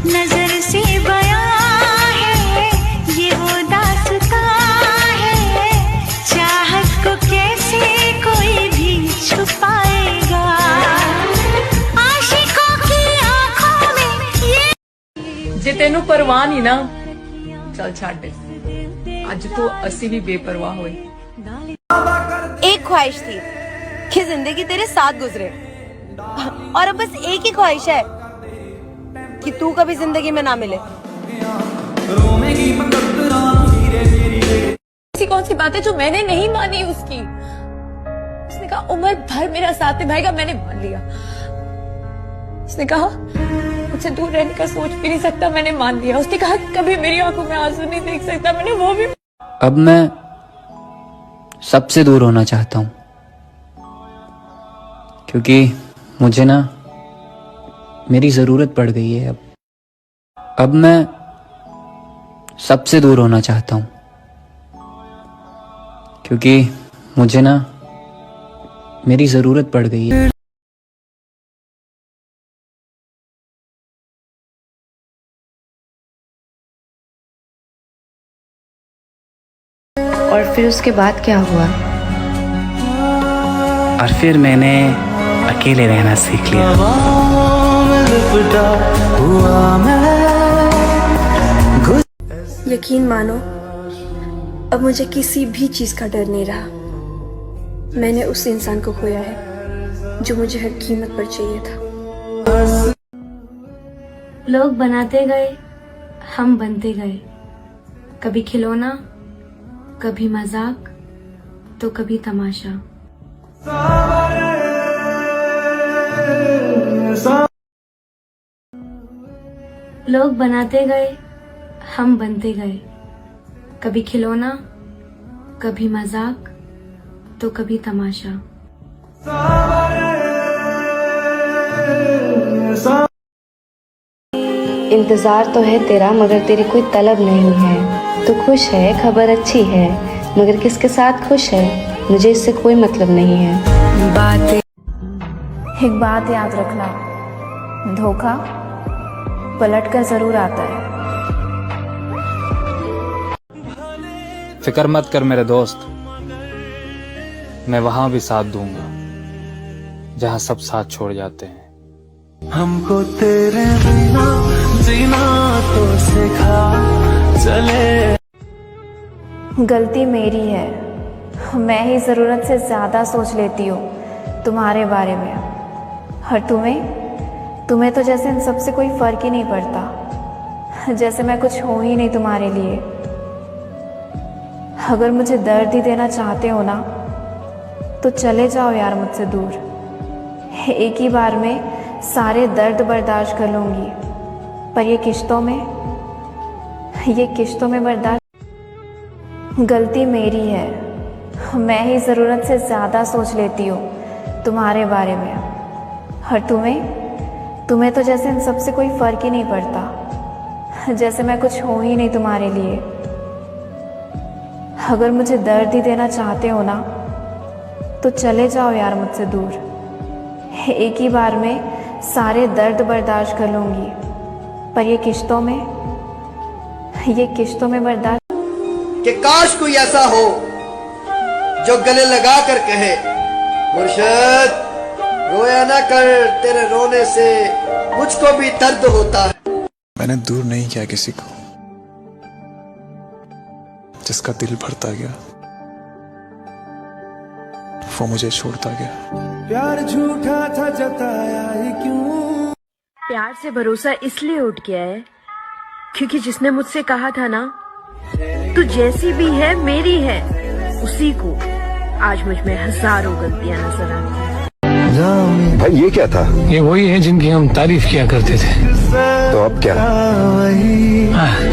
नजर से बयां है ये वो दास्तां है, चाहत को कैसे कोई भी छुपाएगा, आशिकों की आंखों में ये जे तेनू परवाह नहीं ना, चल छाड़ दे, आज तो असी भी बेपरवाह हुए। एक ख्वाहिश थी कि जिंदगी तेरे साथ गुजरे, और अब बस एक ही ख्वाहिश है कि तू कभी जिंदगी में ना मिले। ऐसी कौन सी बात है जो मैंने नहीं मानी उसकी? उसने कहा उम्र भर मेरा साथ निभाएगा, मैंने मान लिया। उसने कहा मुझसे दूर रहने का सोच भी नहीं सकता, मैंने मान लिया। उसने कहा कभी मेरी आंखों में आंसू नहीं देख सकता, मैंने वो भी। अब मैं सबसे दूर होना चाहता हूँ, क्योंकि मुझे ना मेरी जरूरत पड़ गई है। अब मैं सबसे दूर होना चाहता हूँ, क्योंकि मुझे ना मेरी जरूरत पड़ गई है। और फिर उसके बाद क्या हुआ? और फिर मैंने अकेले रहना सीख लिया। यकीन मानो, अब मुझे किसी भी चीज का डर नहीं रहा। मैंने उस इंसान को खोया है जो मुझे हर कीमत पर चाहिए था। लोग बनाते गए, हम बनते गए, कभी खिलौना, कभी मजाक, तो कभी तमाशा। लोग बनाते गए, हम बनते गए, कभी खिलौना, कभी मजाक, तो कभी तमाशा। इंतजार तो है तेरा, मगर तेरी कोई तलब नहीं है। तू खुश है, खबर अच्छी है, मगर किसके साथ खुश है, मुझे इससे कोई मतलब नहीं है। एक बात याद रखना, धोखा पलट कर जरूर आता है। फिक्र मत कर मेरे दोस्त, मैं वहां भी साथ दूंगा जहां सब साथ छोड़ जाते हैं। हमको तेरे बिना जीना तो सिखा चले। गलती मेरी है, मैं ही जरूरत से ज्यादा सोच लेती हूँ तुम्हारे बारे में। और तुम्हें तो जैसे इन सबसे कोई फर्क ही नहीं पड़ता, जैसे मैं कुछ हूँ ही नहीं तुम्हारे लिए। अगर मुझे दर्द ही देना चाहते हो ना, तो चले जाओ यार मुझसे दूर। एक ही बार में सारे दर्द बर्दाश्त कर लूंगी, पर ये किश्तों में बर्दाश्त। गलती मेरी है, मैं ही ज़रूरत से ज़्यादा सोच लेती हूँ तुम्हारे बारे में। और तुम्हें तो जैसे इन सबसे कोई फ़र्क ही नहीं पड़ता, जैसे मैं कुछ हूँ ही नहीं तुम्हारे लिए। अगर मुझे दर्द ही देना चाहते हो ना, तो चले जाओ यार मुझसे दूर। एक ही बार में सारे दर्द बर्दाश्त कर लूँगी, पर ये किश्तों में बर्दाश्त। कि काश कोई ऐसा हो जो गले लगा कर कहे, मुर्शिद रोया ना कर, तेरे रोने से मुझको भी दर्द होता है। मैंने दूर नहीं किया किसी को, जिसका दिल भरता गया वो मुझे छोड़ता गया। प्यार झूठा था जताया ही क्यों? प्यार से भरोसा इसलिए उठ गया है क्योंकि जिसने मुझसे कहा था ना, तू जैसी भी है मेरी है, उसी को आज मुझ में हजारों गलतियां नजर आती हैं। भाई ये क्या था? ये वही है जिनकी हम तारीफ किया करते थे। तो अब क्या?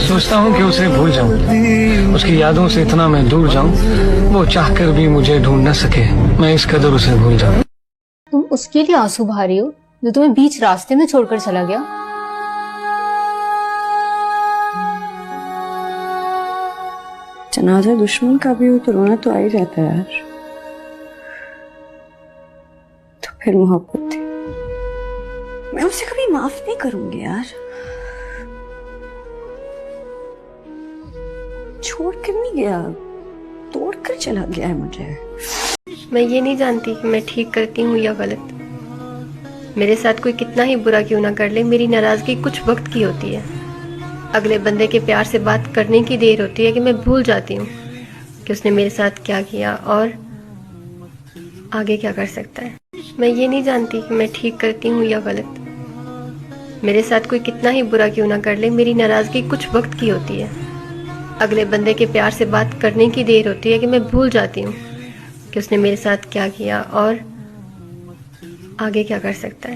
सोचता हूँ कि उसे भूल जाऊं, उसकी यादों से इतना मैं दूर जाऊं, वो चाहकर भी मुझे ढूंढ न सके, मैं इस कदर उसे भूल जाऊं। तुम उसके लिए आंसू बहा रही हो जो तुम्हें बीच रास्ते में छोड़कर चला गया। जनाजा दुश्मन का भी हो तो रोना तो आ ही जाता है यार। तो फिर मोहब्बत थी, मैं उसे कभी माफ नहीं करूंगी यार। छोड़ कर नहीं गया, तोड़ कर चला गया है मुझे। मैं ये नहीं जानती कि मैं ठीक करती हूँ या गलत। मेरे साथ कोई कितना ही बुरा क्यों ना कर ले, मेरी नाराजगी कुछ वक्त की होती है। अगले बंदे के प्यार से बात करने की देर होती है कि मैं भूल जाती हूँ कि उसने मेरे साथ क्या किया और आगे क्या कर सकता है। मैं ये नहीं जानती कि मैं ठीक करती हूँ या गलत। मेरे साथ कोई कितना ही बुरा क्यों ना कर ले, मेरी नाराजगी कुछ वक्त की होती है। अगले बंदे के प्यार से बात करने की देर होती है कि मैं भूल जाती हूँ कि उसने मेरे साथ क्या किया और आगे क्या कर सकता है।